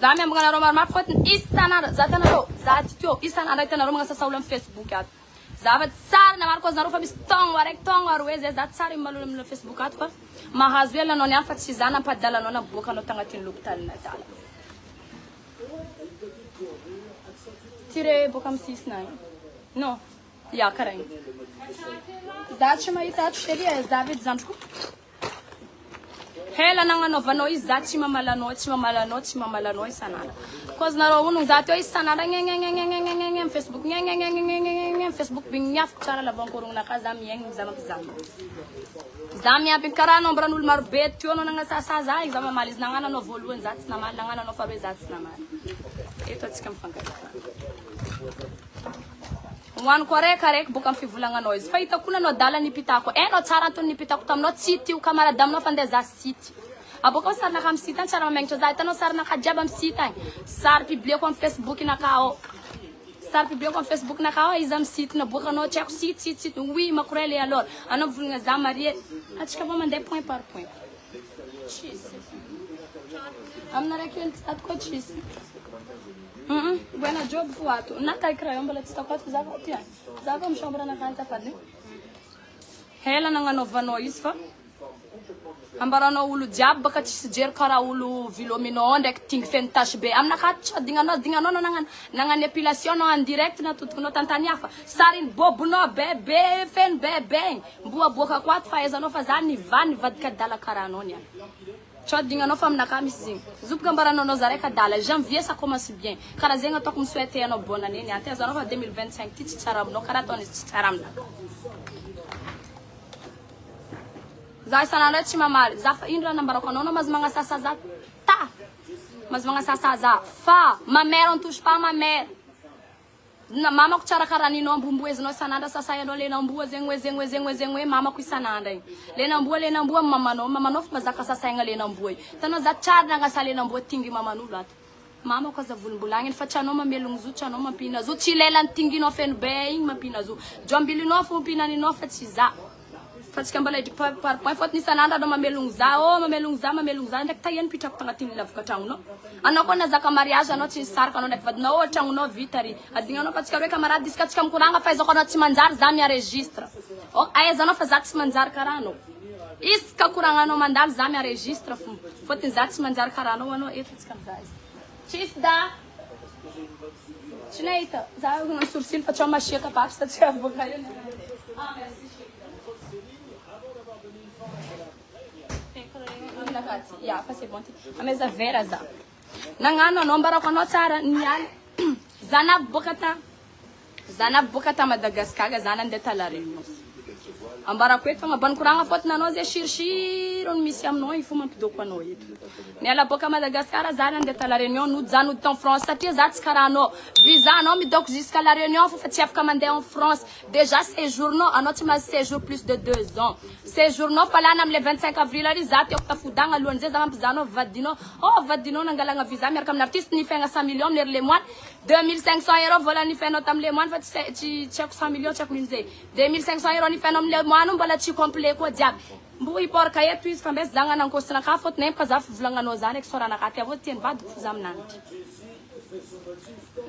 Za mi amgana romar mar fotin isanara zatanaro zatio isanara itanaro mga sasaula am Facebook at. Zavat sar na marcos na rofa bistong warek tong warweze zat sar imalul am Facebook at fa. Mahazuela no nyafat sizana padala no na boka no tangatin luptal na tala. Tire bokam 6-9. No. Ja, karain. Zat shima itat shteria David zanchu. Hela nanga no vanoi zat shima malano sanana. Cause na ro unu zat yo sanana ngeng Facebook ngeng Facebook binyaf chara la bankorung na kaza mieng zama zam. Zam ya binkara no branul marbet yo no nanga sa zama malis nanga no voluen zat na mal nanga no fabe zat na mal. Ito tsikam fanga. Wan korek bukam fivulanga noise. Faita kuna no dala ni pitako. No tsaranto ni pitako tam no city u kamara dam no fande za city. Aboko sar na kam sitan chara mengcho zaita no sar na kajabam sitan. Sar publie ko Facebook na kao. Sar publie ko Facebook na kao izam sit na buka no check sit. Oui makurele alor. Ano vulnga za marie. Achika ba mande point par point. Cheese. Amna rekent at ko cheese. Buena job fuato. Natai crayomba let sta quatro zatia. Zava mshombra na kanta fadne. Hela nanga nova noisfa. Ambara no ulu diab baka tisjer kara ulu vilomino ondek ting fentash be. Amna kacha dinga no nangan epilation no en direct na tutu no tantaniafa. Sarin bobuno be fen be. Bua boka kwat faiza no fazani van vadka dala karanonia. Chod dinga no fam na kamisi. Zup gambara no zareka dala. Janvier ça commence bien. Kara zenga tok mu souhaiter no bonne année. Até za no 2025 titi charam no karaton charam na. Zai sanana chima mal. Zafa indra na baroko no mas manga sasa za ta. Mas manga sasa za fa. Ma mère on touche pas ma mère. Na mama kuchara karani no mbumbuezi no sananda sasa ya no le nambuo zengwe mama kuisananda le nambuo mama no mazaka sasa nga le nambuo tano za chad nga sale nambuo tingi mama no lat mama kwa za vulbulangin facha no mamelungzu cha no mapina zu chilela tingi no fen being mapina zu jombili no fu pina ni no fachiza fatsikambala di par point fot ni sananda no mamelungza ndek tayen pitak tangatin laf katang no anako na zaka mariage no chi sar kano nek vad no tang no vitari adinga no patsikare camarade diskat kam kuranga faz o kono timanzar zamia registra o aiza no fazat timanzar karano is ka kuranga no mandal zamia registra fot zat timanzar karano no etos kamzais chisda chinaita za no sursil facha uma cheka pasta tchava bocaio merci. Ya, faz bom. A mesa vera za. Nangano nombara kwa notara nyal. Zana bokata Madagascar zana ndetalarino. Ambara kwetu ngaban kuranga fot na noze shirshiro misiam no ifuma pido kwa no yetu. Nela boka Madagascar zana ndetalarino nu zanu ton France tia zats karano. Visa no mi donc jusqu'à la réunion faut faire commander en France. Déjà séjour no anoti mas séjour plus de 2 ans. Séjour no pala nam le 25 avril ali zati okta fudanga luanze zama pizano vadino nangalanga visa mer comme artiste ni fenga 100 millions ner le mois 2500 € voilà ni feno tam le mois fait ci check 100 millions check minze 2500 € ni feno le mois no bala ci complet ko diab mbui porka yetu is fambe zanga nan ko sna ka fot nem ka zaf vulanga no zane sora na ka te voten vad fuzam nanti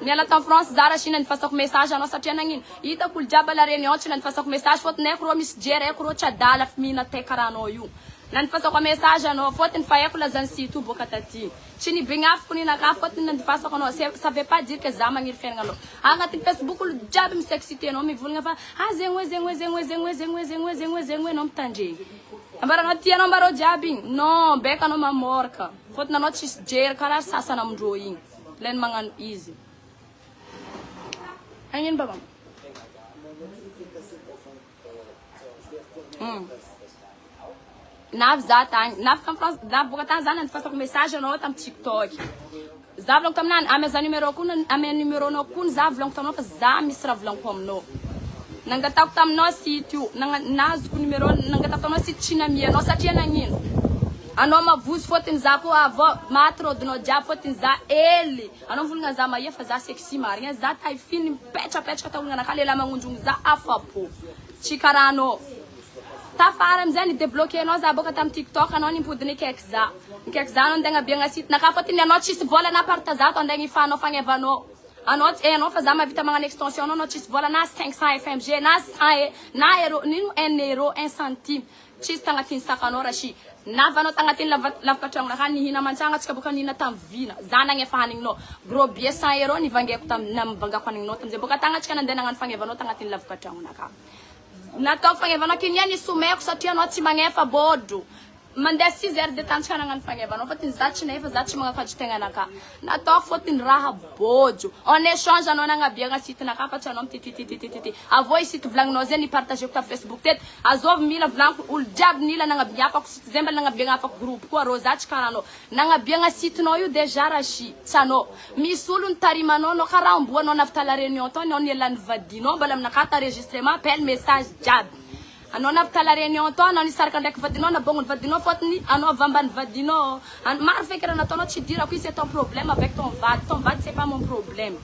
Nela tan France zara China ni faço message a nossa tia nangin ita kul jaba la reunion China ni faço message fot ne kro mis jere kro cha dala mina te karano yu nan faço message no fot en faye kula zansi tu bokatati chini bingaf kuni na ka fot nan faço no ça veut pas dire que zama ngir fen ngalo anga ti Facebook kul jaba mi sexité no mi vulnga fa ha zengwe no mtanje ambara no tia no baro jabi no beka no mamorka fot na no chis jere kala sasa na mjoyin len mangan easy Angin babam. Nav zatan, nav kam France, nav bogatan zanan faz com mensagem no tam TikTok. Zavlong tam nan ameza numero no kun zavlong tam no faz zamisra vlong kom no. Nangatak tam no sitio, naz ku numero nangatak tam no sitina mia no satia nangin. Anoma vus fotin za ko avó matro do no dia fotin za ele anon vulnga za maia faza sexy marinha za tai fin pecha ta unga na kale la mangunjung za afapo chikarano Tafara amizay ni débloquer anao za boka tam TikTok anao nimpodiny kekza. Kekza anao ndegna biagna site nakafotiny anao tsisy vola na parta za to ndegna ifanao fagnevanao. Anao fa za mavita magnano extension anao tsisy vola na 500 FMG na 100 na euro nino 1 euro 1 centime. Tsisy tagnatin'ny sakanao rashi. Navanao tagnatin'ny lavaka tragnonaka nihina mantsagna tsika boka nihina tam vina. Za nagnefa hanigninao. Gros billet 100 euro nivangeko tam namivangako hanigninao tamzay boka tagnatsika nandeha nagnano fagnevanao tagnatin'ny lavaka tragnonaka. Natao fagnevanao kinia ni sumeko satria anao tsy magnefa bodro. Mandeha 6 heures de temps nagnano fagnevanao fotiny za tsy nefa za tsy magnakajy tegnanaka. Natao fotiny raha bodro. En échange anao nagnabiagna site naka fa tsy anao titi. Avô i site vlagninao zay ni partager ko ta Facebook teto. Azovy mila vlanko olo jiaby nila nagnabiapako site zay mbala nagnabiagna afako groupe koa rô za tsy karanao. Nagnabiagna site nao io déjà rashi tsanao. Misy olo nitarimanao no karaha amboanao navita la réunion tao anao nielany vadinao mbala aminakata enregistrement appel message jiaby. Anao navita la réunion tao anao nisaraka ndraiky vadinao nabongony vadinao fotony anao avambany vadinao. Maro feky raha nataonao tsy dire ako c'est ton problème avec ton vady c'est pas mon problème.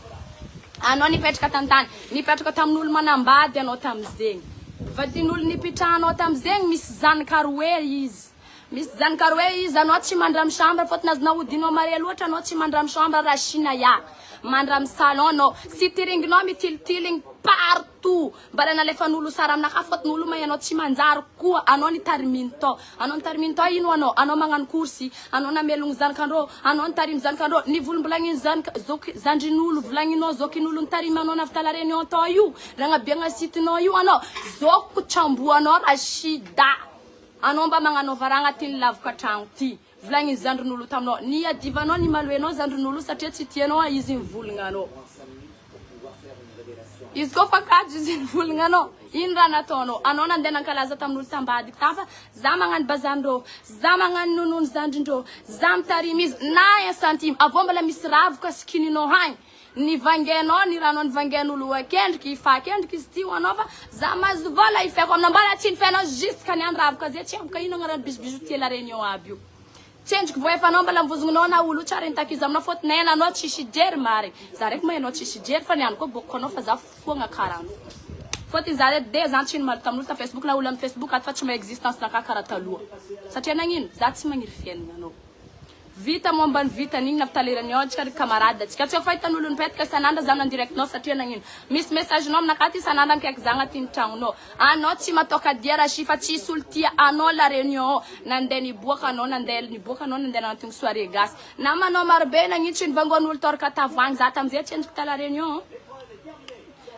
Anao nipetraka tantany nipetraka tamin'olo manambady anao tamizegny. Vadin'olo nipitrahanao tamizegny misy zanakaroe izy. Misy zanakaroe izy anao tsy mandram chambre fotony azonao odinao mare loatra anao tsy mandram chambre raha china ya. Mandram salon anao si tiringinao mitilitiligny partout. Mbala nalefan'olo sara aminaka fotony olo may anao tsy manjary koa anao nitariminy tao. Anao nitariminy tao ino anao magnano kursy, anao namelogno zanakandrô, anao nitarimy zanakandrô, nivolombolagny zandrin'olo volagninao zokin'olo nitarimy anao navita la réunion tao io. Ragnabiagna sitinao io anao zoko tsamboanao rashida. Anao mba magnanova raha agnatin'ny lavaka tragno ty. Volagny zandrin'olo taminao. Ni adivanao ni maloenao zandrin'olo satria tsy tianao izy mivolagna anao. Izy ko fa kajo izy mivolagna anao. Ino raha nataonao? Anao nandeha nankalaza tamin'olo tambady tafa za magnano bazandrô, za magnano nonono zandrindrô, za mitarimy izy na 1 centime. Avô mbala misy ravoka sikininao hagny. Nivangenao ni ranao nivangen'olo akendriky ifakendriky izy ty anao fa za mahazo vola ifako aminao mbala tsy nifenao jusqu'à ny andravaka zay tsy amboka ino agnarany bijobijotier la réunion aby io. Tsendriky vo efa anao mbala mivozogninao na olo tsara intakiza aminao fotony ena anao tsisy jery mare. Za raiky mahay anao tsisy jery fa niany koa boko anao fa za foagna karano. Fotony za raiky de za tsy nimalo tamin'olo ta Facebook na olo amin'ny Facebook aty fa tsy ma existence naka karaha taloha. Satria nagnino za tsy magniry fiainana anao. Vita momba ny vita nigny nafitalerany ao tsika ry camarade tsika tsy fahitan'olo nipetraka isan'andro za nan direct nao satria nagnino misy message nao aminakaty isan'andro mikaiky za agnatin'ny tragnonao anao tsy matoka dia raha fa tsy isolo tia anao la réunion nandeha niboaka anao nandeha agnatin'ny soirée gasy namanao marobe nagnitry nivangoan'olo toraka tavangy za tamizay tsy endriky ta la réunion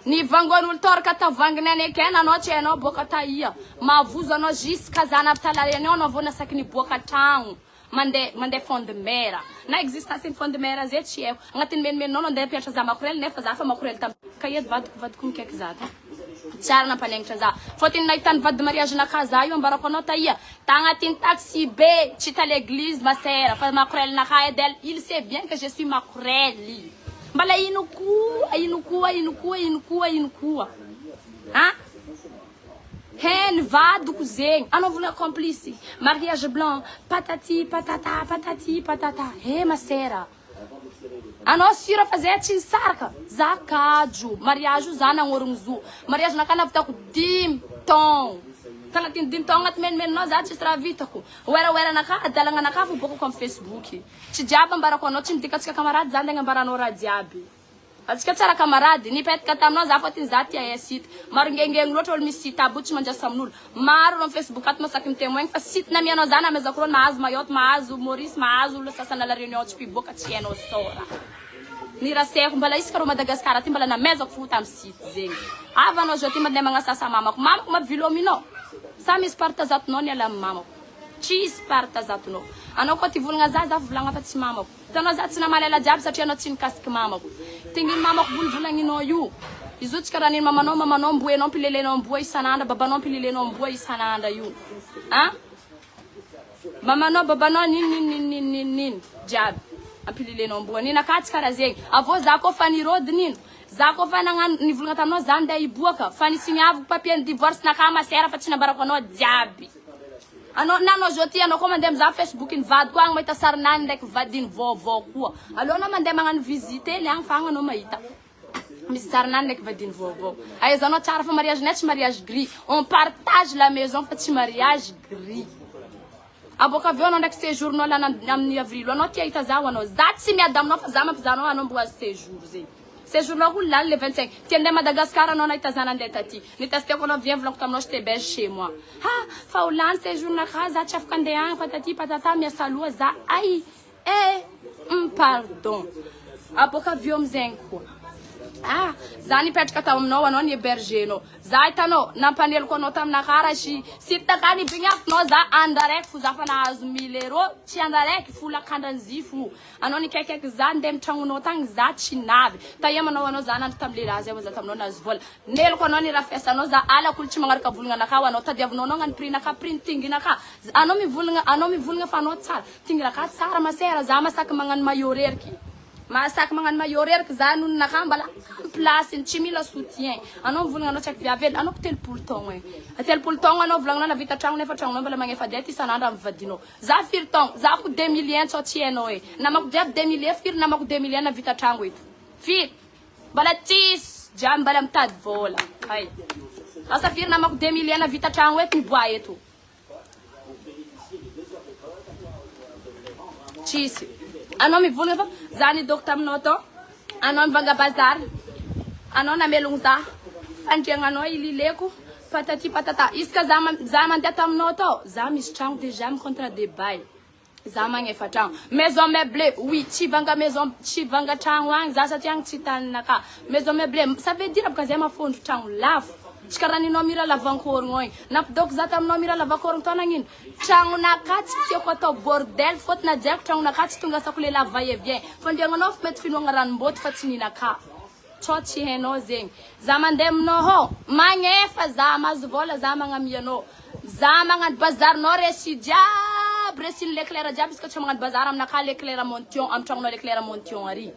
nivangoan'olo toraka tavangy nene ekena anao tsy hainao boaka taia mavozo anao jusqu'à za navita la réunion anao vao nasaky niboaka tragno mande fond de mer na existence ny fond de mer zay tsy eko agnatin'ny menimeninao nandeha piatra za makorely nefa za fa makorely tam kayedy vadiko mikaiky za ta tsara nampaniagnitra za fotiny nahitany vady mariage nakaza io ambarako anao taia ta agnatin'ny taxi be tsy ta l'église ma sœur fa makorely naka edy il sait bien que je suis makorely mbala ino koa hein Hen vadiko zegny anao vola complice mariage blanc patati patata ma sœur anao sira fa zay tsy nisaraka za kajo mariage za nagnôrogno zo mariage naka navitako 10 ton tagnatin'ny 10 ton agnaty menimeninao za tsisy raha vitako wera naka adalagna naka fo bokako amin'ny Facebook tsy jiaby ambarako anao tsy midikatsika camarade za ndegna ambaranao raha jiaby atsika tsara camarade nipetraka taminao za fotiny Zatia site maro ngengengny loatra olo misy site aby tsy manjasa amin'olo maro amin'ny Facebook ato masaky mitemoigny fa site namianao za namezako rô mahazo mayotte mahazo Maurice mahazo olo sasana la réunion tsy piboaka tsy hainao sora ni raseko mbala isaka rô Madagascar aty mbala namezako fo tamin'ny site zegny avanao zao ty mandeha magnasasa mamako mavilominao sa misy partazatonao niala amin'ny mamako tsisy partazatonao anao koa ty volagna za volagna fa tsy mamako tanao za tsy namalela jiaby satria anao tsy nikasiky mamako tinginy mamako volagninao io izy io tsy karaha niny mamanao mboenao mpilelenao mboa isan'andra babanao mpilelenao mboa isan'andra io hein mamanao babanao niny jiaby ampililenao mboa nina ka tsy karaha zegny avô za koa fa nirôdy nino za koa fa nagnano nivolagna taminao za ndeha hiboaka fa nisigniavako papier ny divorce naka masera fa tsy nambarako anao jiaby anao Zatia anao koa mandeha mizaha Facebook ny vady koa agny mahita sarinany ndraiky vadiny vaovao koa alô anao mandeha magnano visite ely agny fa agny anao mahita misy zaranany ndraiky vadiny vaovao. Ahaizanao tsara fa mariage net tsy mariage gris. On partage la maison fa tsy mariage gris. Aboka avy eo anao ndraiky séjournao la amin'ny avril. Anao tia hita zaho anao. Za tsy miady aminao fa za mampizanao anao mbo azo séjour zay. Séjournao ko lany le 25. Tia andeha Madagascar anao nahita zana andeha taty. Nitesteko anao viens volako taminao j'étais belge chez moi. Ha, fa ho lany séjournaka za tsy afaka andeha agny patati patata miasa aloha za. Ay, pardon. Aboka avy eo amizay koa. Ah, za nipetraka tao aminao anao ni hébergenao. Za hitanao nampaneloko anao taminakara sy takany bignafinao za andaraiky fo za fa nahazo 1000 euros tsy andaraiky fo lakandranzifo. Anao nikaiky za andeha mitragnonao tagny za tsy navy. Tayemanao anao za nandro tamile raha zay za taminao nazo vola. Neloko anao ni rafesanao za ala kul tsy magnaraka volagna naka anao tadiavinao anao ngany prix-naka prix tinginaka. Anao mivolagna fa anao tsara. Tinginaka tsara masera za masaky magnano mayorerky. Masak magnano mayorerky za nono nakambala place tsy mila soutien anao volagna anao tsaky viavely anao telopolo taogno e telopolo taogno anao volagna na vita tragno nefa tragno mbala magnefa dety isanandro amin'ny vadinao za firy taogno za ko 2000 tsao tsy hainao e namako jiaby 2000 firy namako 2000 na vita tragno eto firy mbala tsisy jiaby mbala mitady vola hay asa firy namako 2000 na vita tragno eto miboa eto tsisy anao mivolagna fa za ni doko taminao tao anao mivanga bazary anao namelogno za fandriagnanao ilileko patati patata iska za mandeha taminao tao za misy tragno déjà mi contrat de bail za magnefa tragno maison meublée oui tsy vanga tragno agny za satria agny tsy taninaka maison meublée ça veut dire parce que mafondro tragno lafo tsy karaha ninao mira lavankorogno igny nampidoko za taminao mira lavankorogno tao nagnino tragnonaka tsy tiako atao bordel faute na diako tragnonaka tsy tonga asako le lava e vient fandriagnanao fa mety finoagna ranomboty fa tsy ninaka tsao tsy hainao zegny za mandeha aminao ho magnefa za mahazo vola za magnamianao za magnano bazarinao resi jiaby resiny l'éclair jiaby izy ka tsy magnano bazary aminaka l'éclair montion amin'ny tragnonao l'éclair montion ary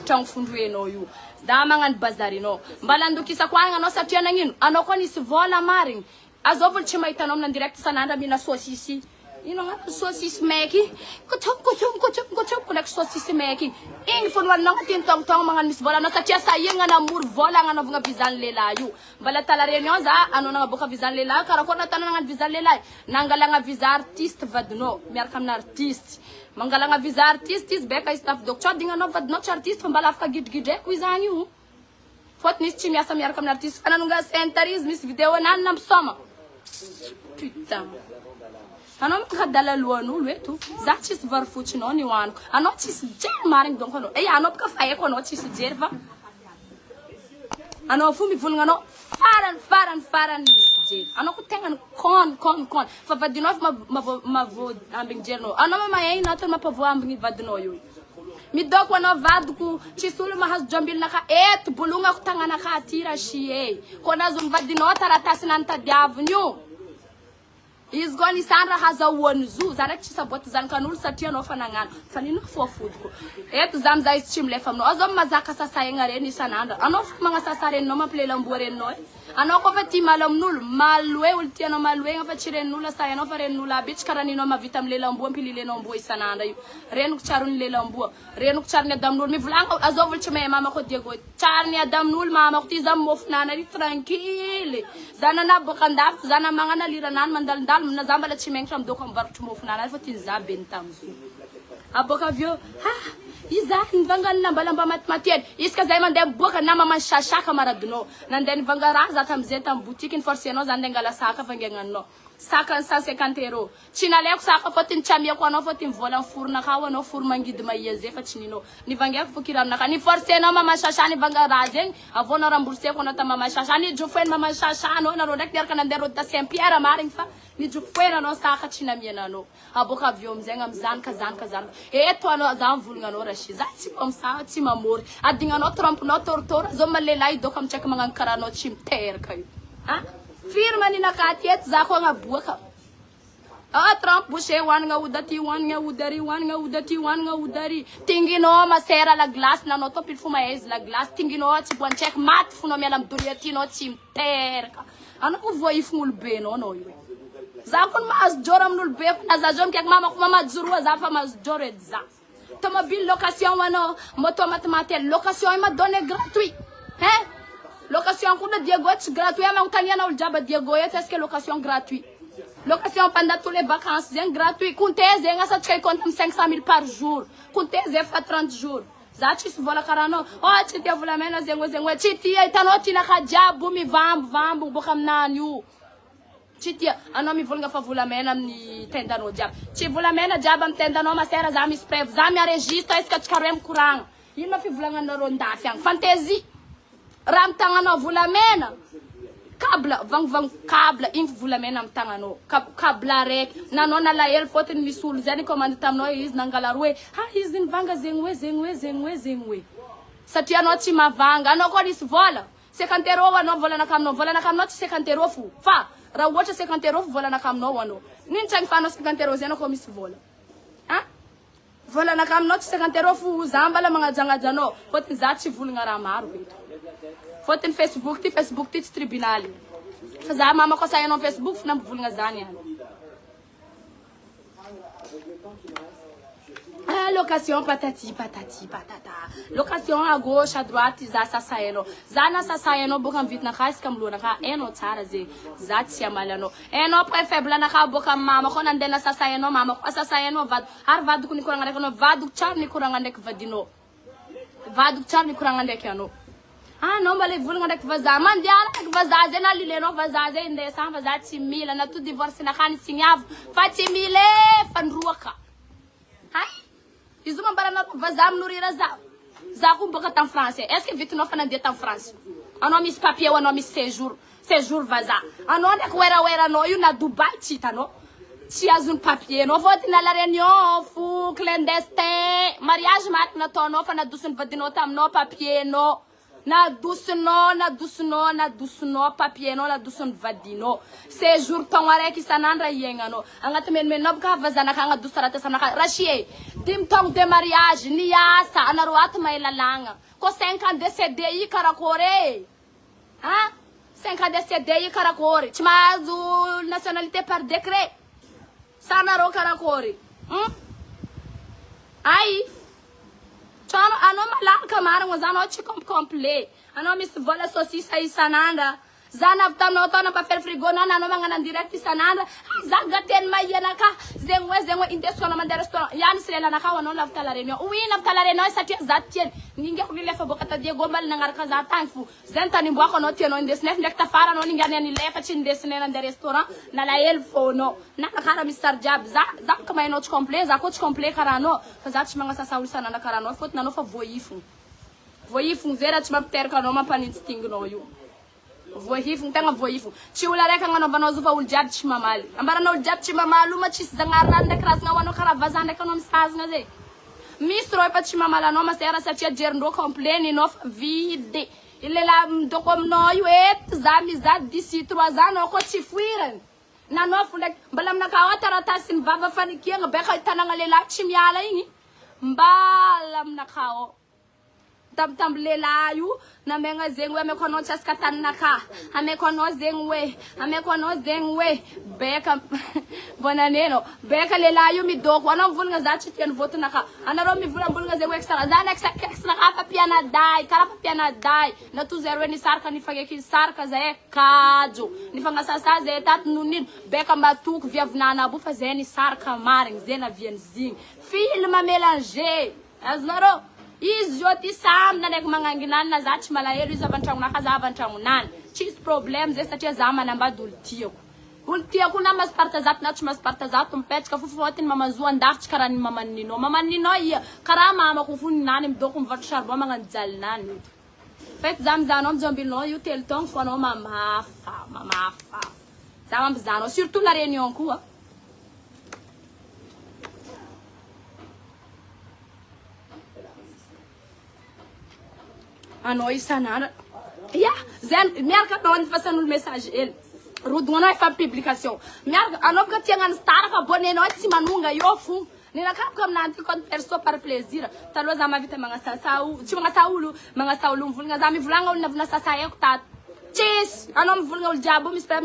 tragno fondroenao io za magnano bazarinao mbala andokisako agny anao satria nagnino anao koa nisy vola marigny azovolo tsy mahitanao amina direct sanandra mina saucisse ino agnaty saucisse meky kotsoko ndraiky saucisse meky igny fonoaninao tiany tongotongo magnano misy vola anao satria sahiagna namory vola agnanaovagna vizany lehilahy io mbala tala réunion za anao nagnaboaka vizany lehilahy karakory natana nagnano vizany lehilahy nangalagna visa artiste vadinao miaraka amina artiste mangalagna visa artiste izy beka izy tafidoko tsao dignanao vadinao tsy artiste fa mbala afaka gidrigidreko izy agny io faute nisy tsy miasa miaraka amina artiste fa nanonga centarizy misy vidéo nany nampisoma putain anao makadala lohan'olo eto za tsisy vary fotsinao ny hoaniko anao tsisy jery marigny donc anao anao baka fa haiko anao tsisy jery fa anao fo mivolagna anao farany misy jery anao ko tegna con fa vadinao fa mavo ambigny jerinao anao mamahaina atao mapavo ambigny vadinao io midoko anao vadiko tsisy olo mahazo jambilinaka eto bolongako tagnanaka aty rasie ko nazo vadinao taratasy nantadiaviny io izy koa nisany raha azahoany zo za ndraiky tsy saboty zanakan'olo satria anao fa nagnano fa nino foafodiko eto za mizaha izy tsy milefa aminao azao mazaka sasahegna reny isanandra anao fa magnasasa reninao mampilelamboa reninao anao koa fa tia malo amin'olo maloe olo tianao maloegna fa tsy renin'olo asay anao fa renin'olo aby tsy karaha ninao mavita milelamboa ampililenao amboa isanandra io reniko tsarony lelamboa reniko tsarony adamin'olo mivolagna azao olo tsy mahay mamako diego tsarony adamin'olo mamako ty za mofinana ry tranquille za nanaboaka andafiko za namagna liranany mandalindalo na za mbala tsy menitra midoko ambarotry mofinana fa ty za be ny tamzo aboka avy eo iza nivangana lambalamba matimaty izy ka zay mandeha miboaka na mamany sasaka maradinao nandeha nivanga raha za tamizay tamy boutique ny forcenao za andeha angala saka vangegnanao saka 150 euros tsy naleko saka fotiny tsy amiako anao fotiny vola foronakao anao foro mangidy mahia zay fa tsy ninao nivangeko fo kiranonaka ni forcenao mamany sasa nivanga raha zegny avao na rembourseko anao tamy mamany sasa ni jofoeny mamany sasa anao nareo ndraiky niaraka nandeha rô ta Saint Pierre marigny fa ni jofoeny anao saka tsy namiananao aboka avy eo amizay amizanaka eto anao za mivolagna anao rashi za tsy komsa tsy mamory adignanao trompenao tortora zao malelahy idoko amitsaiky magnano karaha anao tsy miteraka io firy maninaka aty eto za koa agnaboaka trompe boucher hoanigna ody aty hoanigna ody ary hoanigna ody aty hoanigna ody ary tinginao masera la glace nanao to pile fo mahaizy la glace tinginao tsy boantsaiky maty fonao miala midori aty anao tsy miteraka anao ko voaifigny olobe anao io za koa mahazo joro amin'olo be na za zao mikaiky mamako mamajoroa za fa mahazo joro edy za tomobile location anao moto matimaty location ima donné gratuit hein? Location kuna Diego c'est gratuit, mais on t'a na uljaba Diego est-ce que location gratuit? Location pendant toutes les vacances, c'est gratuit. Comptez, c'est ça tu comptes 500 000 par jour. Comptez, c'est fait 30 jours. Zatia se vola karano. Oh, Zatia vola mena zengo. Zatia itanoti na kajabu mi vambu bokamnanyu. Zatia anomi volga fa vola mena ni tenda no jab. Ti vola mena jab am tenda no masera zami sprev zami a registre est-ce que tu karem kurang. Yima fi vola ngana ronda fiang fantaisie. Ram tangano vola mena. Kabla vang kabla in vola mena am tangano kabla rek nanona la el foten misul zani commande tamno is nangalarwe ha is in vanga zengwe Zatia noti mavanga anoko dis vola 50 euro no vola na kamno noti 50 euro fu fa ra wocha 50 euro vola na kamno wano nin chang fa no 50 euro zeno ko mis vola ha vola na kamno 50 euro fu zambala mga jangajano foten zati vulnga ra maru beto foten Facebook ti tribunal faza mama ko sayo no Facebook na vulnga zania location patati patata location à gauche à droite za sasaeno zana sasaeno bokam vite na khas kam lo na ka eno tsara ze Zatia malano eno prefebla na ka bokam mama ko nande na sasaeno mama ko sasaeno vad har vad ku ni kuranga nek no vad char ni kuranga nek vadino vad char ni kuranga nek ano non bale vulnga nek Vazah mandiala nek Vazah zena lileno Vazah ze inde sa Vazah timila na tu divorce na khani sinyav fatimile fanruaka hai Izuma barana Vazah mnurira za kumboka en français. Est-ce que vite no fana de en France? Ano mis papier ou ano mis séjour Vazah. Ano nek wera no you na Dubai chita no. Ti azun papier no vote na la réunion fu clandestin. Mariage mat na tono fana dusun vadino tam no papier no. Na dusuno papier no la dusun vadino. Séjour tongare ki sanandra yengano. Angata men nob ka Vazah na kanga dusarata sanaka Rocher. Dim tong de mariage ni asa anaruat mai lalanga. Ko 5 ans de CDI karakore. Hein? 5 ans de CDI karakore. Timazu nationalité par décret. Sanaro karakore. Ai. Chano ano malan kamara ngazano chikom complet. Ano mis vola saucisse aí sananda. Zana tano tano pa fer frigo na no mangana direct sananda. Zaga ten mayena ka zengwe intesona manda restaurant. Yani slela na ka wono lafta la reunion. Oui lafta la reunion Zatia zatien. Ninge ko lefa bokata de gomal na ngarka za tanfu. Zenta ni mbwako no tieno indesnef nek tafara no ningane ni lefa chin desne na restaurant na la elfo no. Na kara Mr. Jab za kama ino complet za coach complet karano. Fazati manga sasa ulisana na karano fot na no fa voyifu. Voyifu zera tuma terka no mapani sting no you. Voyifu tanga voyifu chiula reka ngano banozu fa uljab chimamali ambara no uljab chimamali uma chisdangaranda kras nga wano kara Vazah ndeka no msaz nga ze misro pa chimamala no masera Zatia jerndo complain no vide ile la mdoko no yuet zami za disi 3 ans no ko chifuiren na no fulek balam na kawata ratasin baba fanikia ngabeka tananga lela chimyala yingi mbalam na kao tam lela yu na menga zengwe me kono chaskatan naka ame kono zengwe beka bonaneno beka lela yu mi dok wana vulnga zachi ten vote naka anaro mi vulnga zengwe extra zana extra ka piana dai na tu zero ni sarka ni fage ki sarka za kajo ni fanga sasa ze tat nunin beka matuk viavnana bu fazeni sarka maring zena vienzing film mélanger azlaro Izjoti sam na nek manganginan na Zatia malaero izabantrangu na kazabantrangu nan. Chis problems Zatia zama na mbadultiyo. Ultiyo na mas partazat na mas partazat umpet ka fufotin mama zuan daft karani mama nino iya karama mama kufuni nani mdoko mvatu sharbo manganzal nani. Fet zamzanom zombil no yu tel tong fono mama fa. Zama mbzano surtout la réunion kuwa. Ano sanara ya zen merka ba wani fasanu message el rudona fa publication merka anobka tiangan star ka bonne no timanunga yofu nina kam na anti kon perso par plaisir talo za ma vita manga saulu mvulanga za mi vulanga unavuna sasa yekta chis anom vulanga uljabo mi spera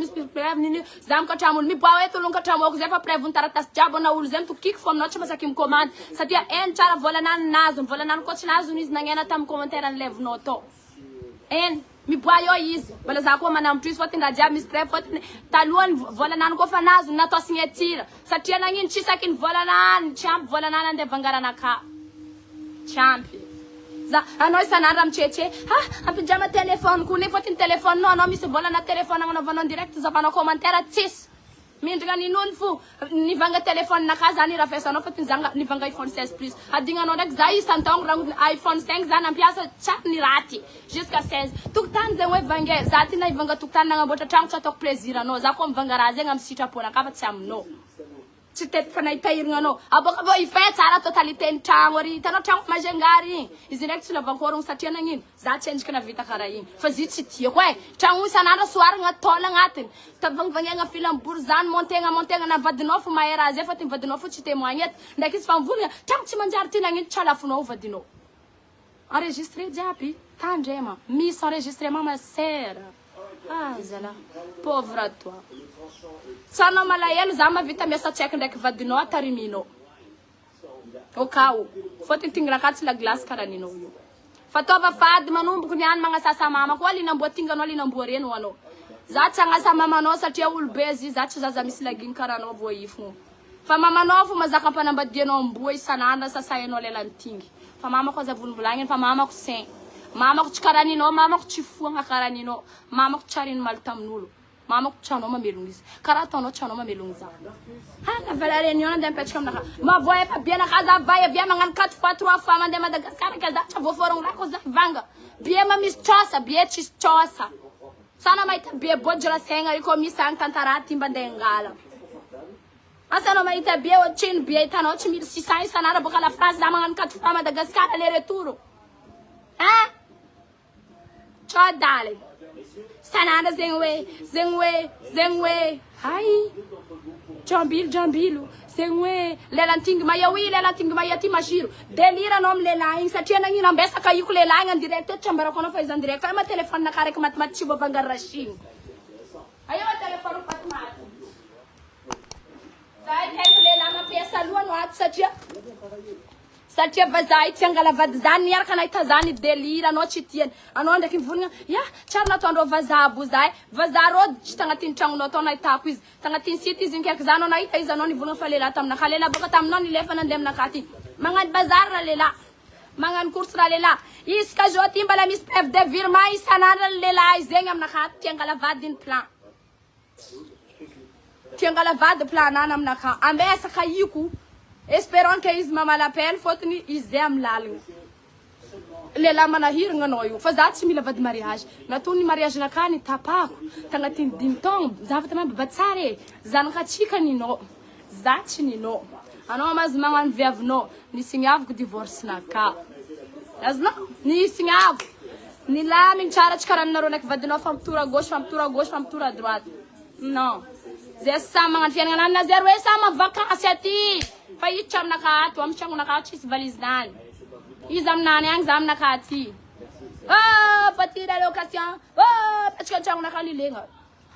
nini zam ka tamul mi bawe to lunga tamo ko zefa prevuntara tas jabo na ulzem tu kick from noche mas akim command Zatia en chara vola nan nazum vola nan coach nazum is nangena tam commentaire an lev noto En miboayo izy. Mbola za koa manamtris fotindraha jiaby misy preuve fotiny talohany volanany kofa nazo natao signature. Satria nagnino tsy saky ny volanany, tsy ampy volanany andeha vangarana ka. Tsy ampy. Za anao isan'andro amtretre, ampindrama téléphone ko ne fotiny téléphone anao misy volana téléphone agnanaovanao direct zavanao commentaire tsisy. Mindrina nin'olo fo nivanga téléphone naka zany raha fesanao fotiny zanga nivanga iPhone 16 plus. Adignanao ndraiky za isan-taogno raha iPhone 5 zany ampiasa tsaka ny raty jusqu'à 16. Tokotany zegny hoe vange za ty na ivanga tokotany nagnamboatra tragno tsy ataoko plaisir anao. Za koa mivanga raha zegny amin'ny sitrapona ka fa tsy aminao. Tsy tety fa nahitahirigna anao. Aboka vô ifay tsara totalité ny tragno ary hitanao tragno majengary igny. Izy ndraiky tsy lavankorogno satria nagnino za tsy endrika navita karaha igny. Fa zy tsy tiako e. Tragno isan'andro soaragna taola agnatiny. Tavangvangegna filambory zany montegna na vadinao fo mahay raha zay fotiny vadinao fo tsy témoigny eto. Ndraiky izy fa mivolagna tragno tsy manjary ty nagnino tsy alafonao vadinao. Enregistré jiaby tandrema. Misy enregistrement ma sœur. Ah zala pauvre toi. Sanao malahelo za mavita miasa tsaiky ndraiky vadinao atariminao. Au cas où. Fotiny tingranaka tsy la glace karaha ninao io. Fataova fady manomboko niany magnasasa mama koa linamboa tinganao linamboa reno anao. Za tsy agnasa mamanao satria olobe zy za tsy zaza misy laginy karaha anao vo ifo. Fa mamanao fo mazaka ampanambadianao amboa isan'andro sasayanao lelany tingy. Fa mama koa za volombolagny fa mama ko sain. Mama ko tsy karaha ninao, mama ko tsy foagna karaha ninao. Mama ko tsariny maly tamin'olo. Mama ko tranao mamelogno izy. Karaha ataonao tranao mamelogno za. La vala réunion andeha mipetraka aminaka. Mavoa efa bia naka za vai avia magnano 4 fois 3 fois mandeha Madagascar ka za tsy voaforogno rako za vanga. Bia ma misy tsosa, bia tsisy tsosa. Sana mahita bia bodra saigna ry ko misy agny tantara timba andeha angala. Asana mahita bia ohatriny bia hitanao tsy 1600 isan'andro boka la France za magnano 4 fois Madagascar aller retour. Ciao dale. San'andro zegny hoe hay jambilo zegny hoe lelantingy maya ty masiro delira anao amin'ny lehilahy igny satria nagnino ambesaka iko lehilahy igny en direct eto trambarako anao fa izy en direct ay ma téléphone naka raiky matimaty tsy voavanga rachine ayo ma téléphone patimaty za kaiky lehilahy mampiasa aloha no ato satria Vazah ity angala vady zany niaraka nahita zany delira anao tsy tiany anao ndraiky mivolagna ya tsara nataondreo Vazah bo zay Vazah rô tsy tagnatin'ny tragnonao atao nahitako izy tagnatin'ny site izy nkaiky za anao nahita izy anao nivolagna fa lehilahy taminaka lehilahy boka taminao nilefa nandeha aminaka ty magnano bazar raha lehilahy magnano course raha lehilahy izy ka zao ty mbala misy preuve de virement isan'andro lehilahy zegny aminaka ty angala vady ny plan ty angala vady planana aminaka ambesaka iko. Espérons que izy mamalapel fotony izy amin'ny lalagna. Lehilahy manahiragna anao io. Fa za tsy mila vady mariage. Natao ny mariage naka ny tapako. Tagnatin'ny 10 taogno. Za fa tamamy batsara e. Zanakatsika ninao. Za tsy ninao. Anao mazy magnano viavinao. Nisigniavako divorce naka. Azonao? Nisigniavako. Nilamigny tsara tsy karaha nareo ndraiky vadinao fampitora gauche, fampitora droite. Non. Zay samy magnano fiainana na zero hoe samy vakansy aty. Fa hiditra aminaka ato, amin'ny tragnonaka tsisy valizy zany. Izy aminany agny, za aminaka aty. Voiture location. Petraka tragnonaka lilegna.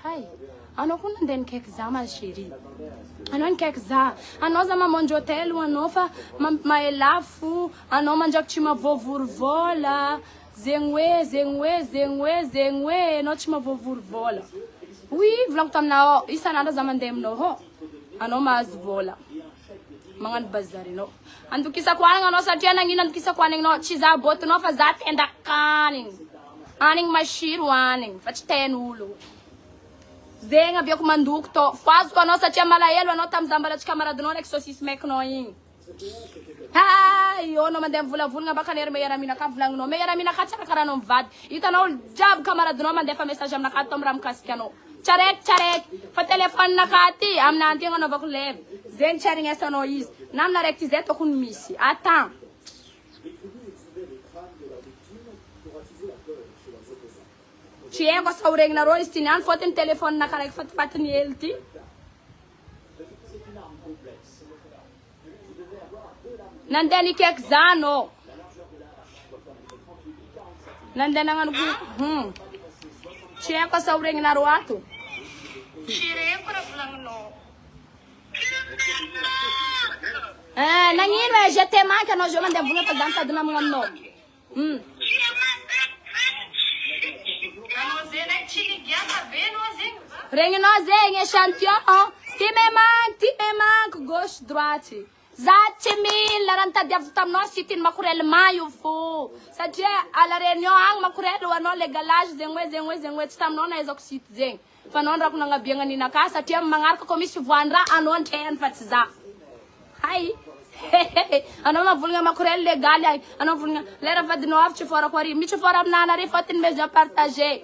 Hay, anao koa nandeha nikaiky za ma chérie. Anao nikaiky za. Anao za mamonjy hôtel anao fa maelafo. Anao mandraky tsy mavoavory vola. Zegny hoe, anao tsy mavoavory vola. Oui, volagno taminao, isan'andro za mandeha aminao ho. Anao mahazo vola. Magnano bazary anao. Andokisako anagna anao satria nagnino andokisako anagna tsy za botinao fa za tendakanigny. Anigny masiro anigny fa tsy ten'olo. Zegny aviako mandoko to. Foazoko anao satria malahelo anao tamin'iza mbala tsy kamaradinao ndraiky saucisse maikinao igny. Io anao mandeha mivolavolagna baka nery mehiaraminaka volagninao. Mehiaraminaka tsara karaha anao mivady. Hitanao olo jiaby kamaradinao mandefa message aminaka atao amin'ny raha mikasika anao. Tsaraiky. Fa téléphone naka ty aminany ty anaovako leve. Zegny tsy arignesanao izy. Na amina raiky zay tokony misy. Attends. Tsy haiko asa horegnareo izy ty niany fotony téléphone naka raiky fatifatiny hely ty. Nandeha nikaiky za anao. Nandeha nagnano tsy haiko asa horegnareo ato. Nagnino e, je te manque anao zao mandeha volagna fa za mitady namagna aminao. Regny nao zegny échantillon. Ty me manque gauche droite. Za tsy mila raha nitadiaviko taminao sitiny makorel maio fô. Satria à la réunion agny makorel hoanao le galage zegny hoe tsy taminao nahaizako sity zegny. Fa anao ndrako nagnabiagna ninaka satria magnaraka koa misy voan-draha anao antrehany fa tsy za. Hay. Anao mavolagna makorel légal ay. Anao volagna lera vadinao avy tsy fora ko ary. Misy fora aminana ary fôtiny maison partagé.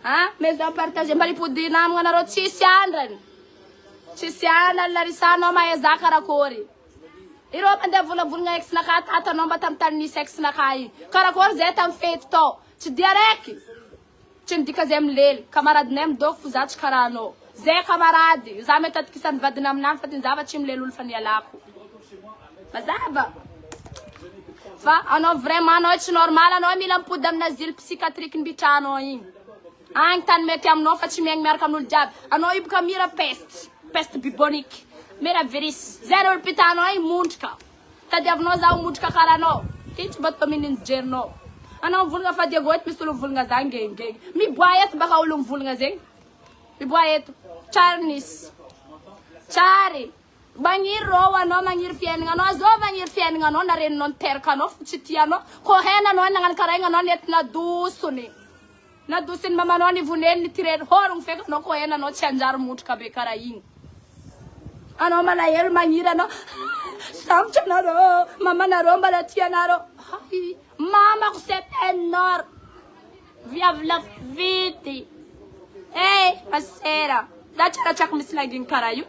Hein? Maison partagé mbalipody namagna anareo tsisy andrany. Tsisy andrany larisanao mahaza karakory. Ireo mandeha volavolagna ex naka tatanao mba tamitany nisy ex naka igny. Karakory zay tamy fety tao. Tsy dia raiky. Tsy midika zay milely. Kamaradinay midoko fo za tsy karaha anao. Zay kamarady. Za mety atikisany vadina aminany fa tinzava tsy milely olo fa nialako. Mazava. Fa anao vraiment anao tsy normal anao mila mipody amina asile psychiatrique nibitranao igny. Agny tany mety aminao fa tsy miaigny miaraka amin'olo jiaby. Anao iboka mira peste bubonique. Mira virus. Zero olo pitanao igny montrika. Tadiavinao za montrika karaha anao. Ty tsy bato mininy jerinao. Anao volagna fa diagoty misy olo volagna za ngengeng. Miboa eto baka olo volagna zegny. Miboa eto. Tsary nisy. Tsary. Magniry rô anao magniry fiainana anao. Azô magniry fiainana anao na reninao niteraka anao fa tsy tianao. Ko hena anao nagnano karaha igny anao nentina dosony. Na dosiny mamanao nivoneny nitireny horogno feka anao ko hena anao tsy anjary montrika be karaha igny. Anao malahelo magniry anao. Sambotra anarô. Mamanarô mbala tianarô. Mamako c'est énorme. Viavy la vity. Hey, masera. Za tsaratsako misy laginy karaha io.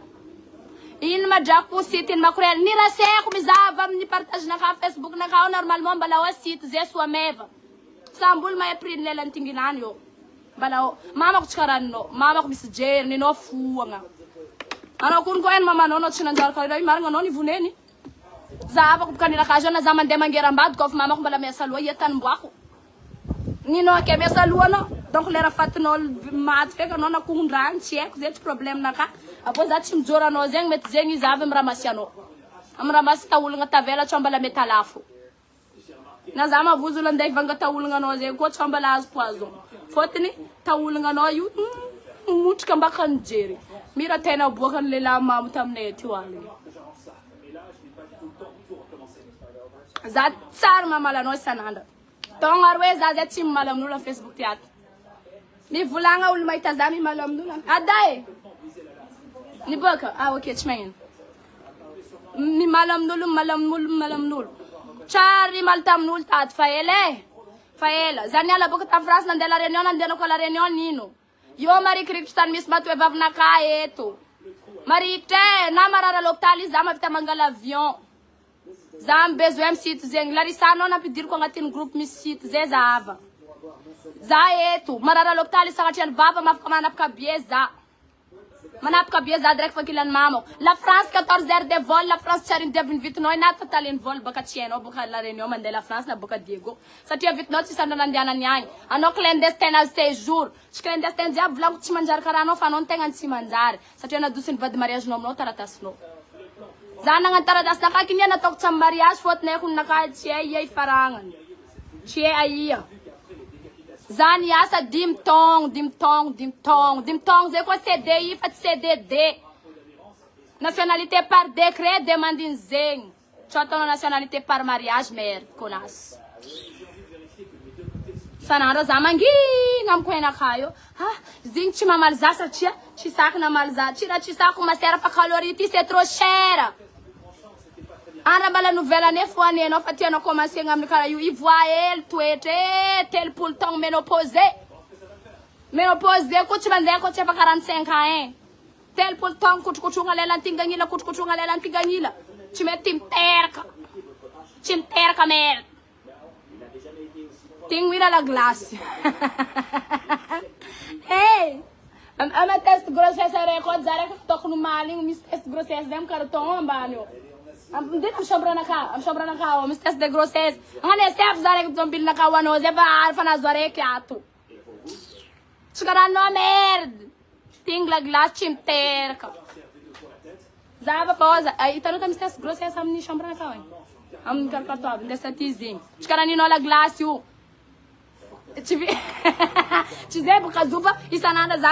Ino madrako sitiny makorel. Niraseko mizava amin'ny partage naka Facebook naka normalement mbala o site zay soa meva. Sambolo ma eprin lela ntinginany yo. Mbala o. Mamako tsy karaha ninao. Mamako misy jery ninao fuagna. Anao kun ko en mamanao no tsy nanjary karaha io marigna anao nivoneny. Zava ko kanina kajo na za mandeha mangerambady ko fa mamako mbala miasa loha iatany mboako. Ninao ke miasa loha no. Donc lera fatinao maty feka anao nakondrany tsy haiko zay tsy problème naka. Apo za tsy mijoro anao zegny mety zegny izy avy miramasi anao. Amiramasi taolagna tavela tsy mbala mety alafo. Na za mavozo la andeha ivanga taolagna anao zegny koa tsy mbala azo poison. Fotony taolagna anao io motrika mbaka nijery. Mira tena boaka ny lehilahy mamo taminay aty hoaligny. Za tsara mamala anao isanandra. Togna aroe za zay tsy mimala amin'olo amin'ny Facebook tiato. Mivolagna olo mahita za mimala amin'olo. Aday! Niboaka? Ah, ok, tsy magnino. Mimala amin'olo. Tsara mala tamin'olo tato fa ela. Za niala boka ta France nandeha la réunion nandeha ko la réunion nino. Yo marikirikitry tany misy matoe vavinaka eto. Marikitry na marara l'hôpital za mavita mangala avion. Za besoin am site zegny. Larisano nampidiriko agnatin'ny groupe misy site zay za ava. Za eto. Marara l'hôpital sagnatria ny vava mafaka manapaka bie za. Manapaka bie za direct fakilany mamako. La France 14 heures de vol. La France tsary ndiaviny vitinao na totaliny vol baka tsy hainao baka la réunion mandeha la France na baka Diego. Satria vitinao tsy sandra nandehanany agny. Anao clandestin azy séjour. Tsy clandestin jiaby volako tsy manjary karaha anao fa anao ny tegna tsy manjary. Satria nadosiny vady mariagenao aminao taratasinao. Za nagnano taratasy naka kiny nataoko tsy amin'ny mariage fôtony ako naka tsy ia ifaragnany. Tsy ia. Za niasa 10 taogno zay koa CDI fa tsy CDD. Nationalité par décret demandiny zegny. Tsy ataonao nationalité par mariage merde konas. Sanandro za mangina amiko henaka io. Zegny tsy mamaly za satria tsy saky namaly za. Tsy sako masera fa calorie ty c'est trop cher. Andra mbala nouvelle année fo anenao fa tianao commencé amin'ny karaha io. Ivoa hely toetra telopolo taogno ménopausé. Ménopausé ko tsy mandeha ko tsy efa 45 ans. Telopolo taogno kotrokotrogna lela antingagnila. Tsy mety miteraka. Tsy miteraka merde. Tingwira la glace. Hey! Ama test grossesse record za reka tokony maligny misy test grossesse zay carton ambany io. Ndina mshambra naka misy test de grossesse. Ngane sef za reka zombili naka wano zeva fa nazo reka ato. Chikara merde. Ting la glace tsy miteraka. Zava pausa. Itano misy test grossesse amin'ny chambra naka. Amin'ny carton aby ndesa tizing. Chikara nino la glace io. Tsy zay boka zova isan'andro za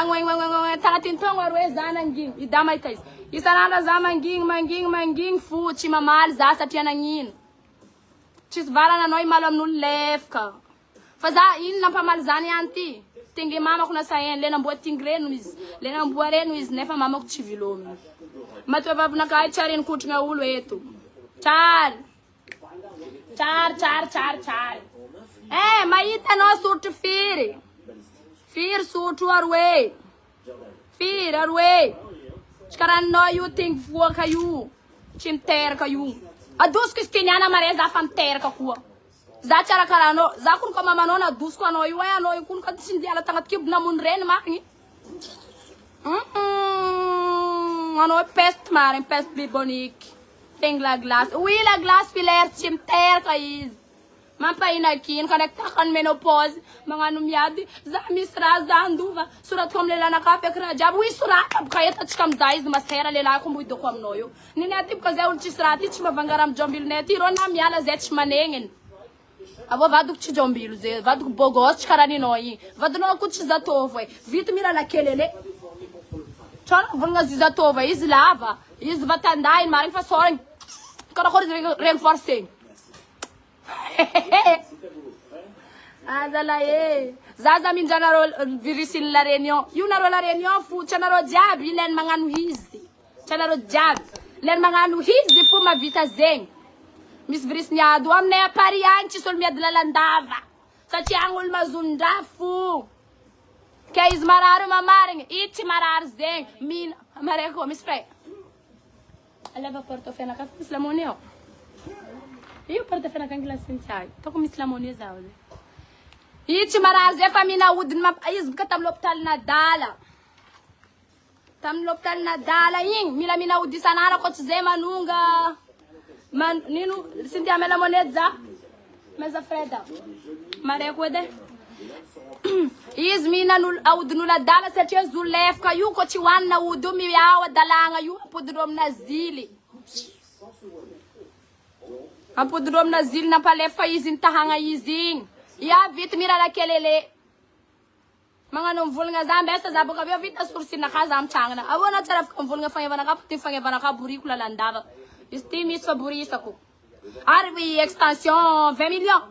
tagnatin'ny taogno aroe za nangigny I Dama ita izy isan'andro za mangigny fo tsy mamaly za satria nagnino tsisy varana anao imalo amin'olo lefaka fa za ino nampamaly zany ihany ty tingy mamako na sahen le namboa tingy reno izy le namboa reno izy nefa mamako tsy vilominy matoa vavinakahy tsary nikotrana olo eto tsary mahita anao sotro firy sotro aroe firy aroe tsy karahanao io tingy voaka io tsy miteraka io adosiko izy tianiana mare za fa miteraka koa za tsara karahanao za kono ko mamanao na adosiko anao io anao io kono ka tsy ndiala tagnaty kibo namony reny marigny anao peste marigny peste bibonique teng la glace oui la glace filaire tsy miteraka izy mampahinakino kanektakany menopause magnano miady za misy raha za andova soratiko amin'ny lelanakahy feky raha jiaby oui sorata boka etatsika amizay izy masera lelahiko mboidoko aminao io niny aty boka zay olo tsisy raha ty tsy mavangara amy jombilonay aty ro na miala zay tsy manegniny avô vadiko tsy jombilo zay vadiko bogos tsy karahaninao igny vadinao ko tsy zatôvo e vita mira lakelele tsona volagna zy zatôvo izy lava izy vatandainy marigny fa soragny karakory regny forcegny azala zaza minjanareo virisiny la réunion io nareo la réunion fo tsy anareo jiaby ilainy magnano izy tsy anareo jiaby ilainy magnano izy fo mavita zegny misy virisiny ady o aminay apari agny tsisy olo miady lalandava satria agny olo mazondraha fo ke izy marary mamarigny i tsy marary zegny mila mareko misy fray aleva portofena ka misy lamoni ao io portofena ka ngilasiny tiay toko misy lamoni zao i tsy marary zay fa mina odiny izy boka tamin'ny l'hôpital Nadala igny mila mina ody isan'andro ko tsy zay manonga nino sindia mela monede za meza freda mareko ede izy mina aodin'olo adala satria izy olo lefaka io ko tsy hoanina ody io miao adalagna io ampodin'ireo amina zily nampalefa izy nitahagna izy igny ia vita miralakelele magnano mivolagna za mbesa za boka aveo vita sorosinaka za mitrangana avona tsara afaka mivolagna fagnavanaka ty fagnavanaka boriko lalandava izy ty misy fa borisako ary extension 20 millions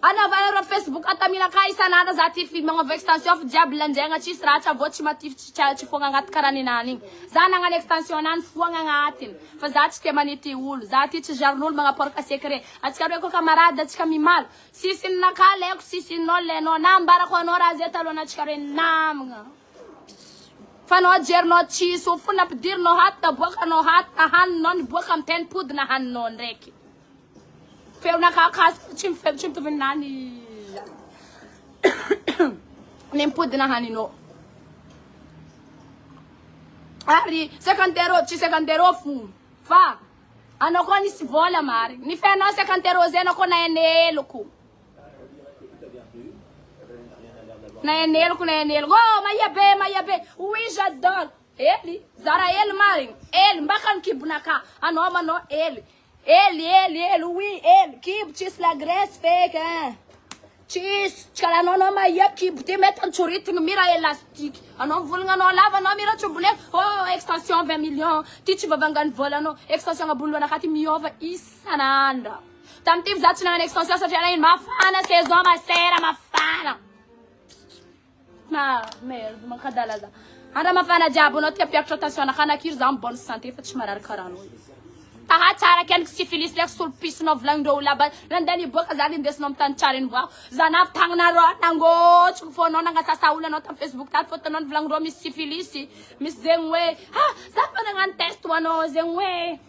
anavanareo Facebook ataminaka isan'andro za ty magnova extension fa jiaby lanjaigna tsisy raha tsy avô tsy matify tsy foagna agnaty karahaninany igny za nagnano extension nany foagna agnatiny fa za tsy tia manity olo za ty tsy jarin'olo magnaporaka secret atsika reo ko camarade atsika mimalo sisinaka leko sisinao lenao na ambarako anao raha zay taloha atsika reo namagna fa anao jerinao tsisy ho fo nampidirinao haty naboakanao haty na haninao niboaka amy tenipody na haninao ndraiky feonakakasiko tsy mitovy nany nimpody na haninao ary 50 € tsy 50 € fo fa anao koa nisy vola mary ny fenao 50 € zay anao koa na eneloko oh maia be oui j'adore eli zara eli marigny eli mbaka ny kibonaka anao manao eli oui eli kibo tsisy la graisse feky tsisy tsy karaha anao maia kibo ty mety antsoritiny mira élastique anao mivolagna anao lava anao mira tsoboleko oh extension 20 millions ty tsy vavangany vola anao extension abolonaka ty miova isan'andro tamity za tsy nagnano extension satria na ino mafana saison masera mafana merde makadala za andra mafana jiaby anao ty apiakatra tension nakanakiry za bonne santé fa tsy marary karaha anao taha tsara kelky syphilis leko solopisinao volagnin'ireo olo laba nandany boaka za lindesinao amy tany tsara iny boao za navy tagnanareo nangotriko fô anao nangasasa olo anao tamy Facebook taty fô tanao volagnin'ireo misy syphilis misy zegny hoe za fa nagnano test ho anao zegny hoe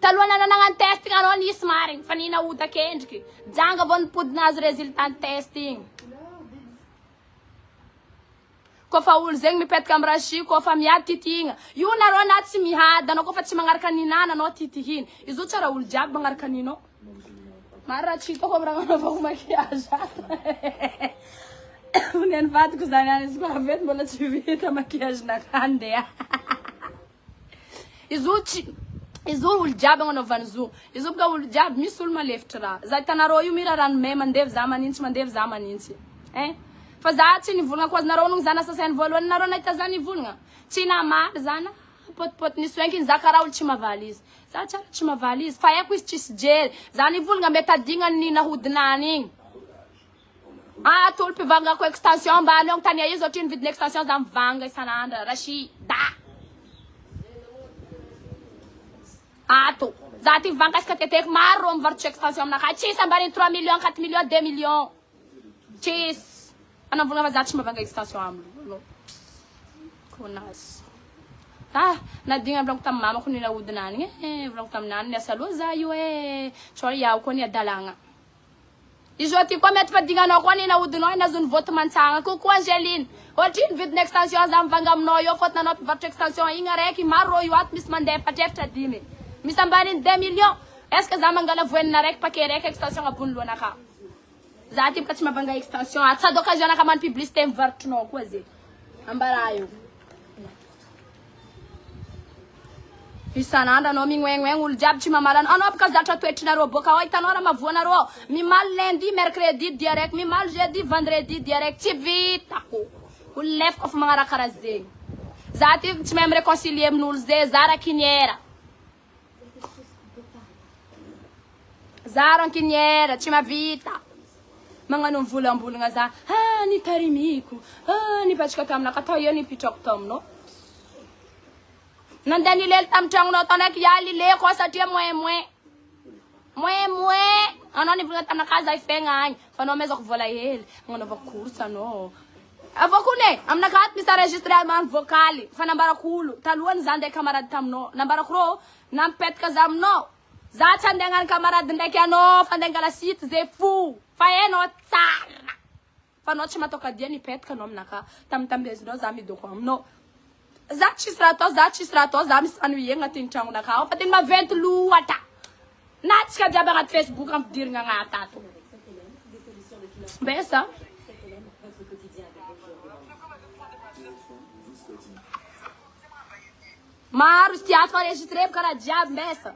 taloha nanao nagnano test igny anao nisy marigny fa nina ody kendriky janga avao nipodinazy résultat ny test igny kofa olo zegny mipetaka amy rashi kofa miady titihigna io nareo na tsy mihady anao kofa tsy magnaraka ninana anao titihiny izy io tsara olo jiaby magnaraka ninao maro raha tsy hitako amy raha anaovako maquillage neny vadiko zany any izy koa vety mbola tsy vita maquillage nakandeha izy io olo jiaby agnanovany zo izy io boka olo jiaby misy olo malefitra raha za hitanareo io mira ranomay mandevy za manintsy Fa za tsy nivolagna koa nareo nung zana sasainy voalohany nareo nahita za nivolagna. Tsy namaly zana potipoty nisy oenky za karaha olo tsy mavaly izy. Za tsara tsy mavaly izy fa haiko izy tsisy jery. Za nivolagna mety adignany nahodinany igny. Tolo mpivangako extension ambany ao tany izy ohatriny vidiny extension za mivanga isan'andro rashi da. Ato. Za ty mivanga iska teteko maro mivarotry extension aminakahy. Tsisy ambany 3 millions, 4 millions, 2 millions. Tsisy. Anavona za tsy mivanga extension amlo. Konas. Nadigna vlako tamin'ny mamako ny nahodinany igny. Vlako taminany niasa aloha za io tsao iaho koa ny adalagna. Izy ty koa mety fadignanao koa ny nahodinao nazony voto mantsagna. Coucou Angeline. Ohatriny vidiny extension za mivanga aminao io fôtony anao mpivarotra extension igny araiky maro io ato misy mandeha fatrefatra 10 000. Misy ambaniny 2 millions. Est-ce que za mangala voenina araiky paquet raiky extension ambony lohanaka. Za ty tsy mavanga extension ato sady occasion naka man publicité mivarotrinao koa zay. Ambara io. Isan'andro anao mignoegnoegny olo jiaby tsy mamalana. Anao baka zatra toetrinareo boka ao hitanao raha mavoanareo. Mimaly lundi, mercredi, direct. Mimaly jeudi, vendredi, direct. Tsy vitako. Olo lefo kofa magnaraha karaha zegny. Za ty tsy mahay miréconcilier amin'olo zay. Za rankiniera. Za rankiniera. Tsy mavita. Magnano mivolambolagna za. Ny tarimiko. Nipatrika taminaka. Atao io nipitrako taminao. Nandeha nilely tamin'ny tragnonao taonaiky ia lile koa satria moin. Anao nivolagna taminaka za ifegna agny. Fa anao mezako vola hely. Agnanaovako course anao. Avako ne, aminaka ato misy enregistrement vocaly. Fa nambarako olo. Talohany za ndeha camarade taminao. Nambarako rô, nampetaka za aminao. Za tsy andeha agnano camarade ndraiky anao. Fa andeha angala site zay fo. Fa enao tsara. Fa anao tsy matoka dia nipetaka anao aminaka. Tambezinao za midoko aminao. Za tsisy raha atao, za misy fanoie agnatin'ny tragnonaka ao. Fa teny maventy loatra. Na tsika jiaby agnaty Facebook ampidirigna agnaty ato. Mbesa. Maro izy ty ato fa enregistré karaha jiaby mbesa.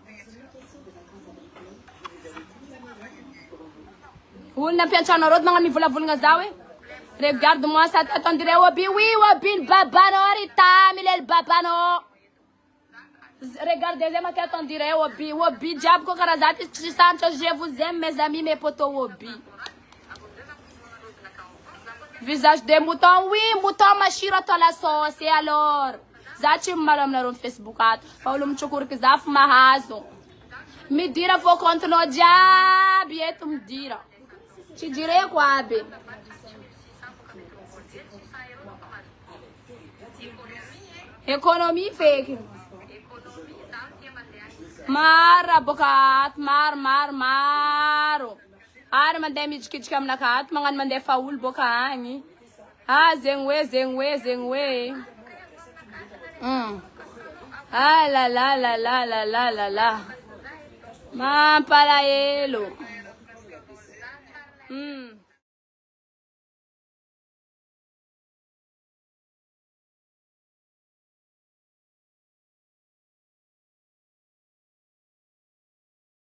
Olona ampiantragnareo magnano mivolavolagna za hoe. Regarde-moi ça, attendez, Obi, oui, Obi, le babano, Rita, mais le babano. Regardez, moi, attendez, Obi, diable, Kokarazati, je vous aime, mes amis, mes potos, Obi. Visage de mouton, oui, mouton, ma chira, la sauce, et alors. Zati, madame, la Facebook, Paolo, m'chokur, que zaf, ma hazo. Me dira, faut contre nos diables, et tu me dira. Tu dirais quoi, Abé? Economie fake. Mara bokat, mar. Ara mandeha midikidika aminakato, magnano mandeha faolo boka agny. Zegny hoe. La. Mampalahelo.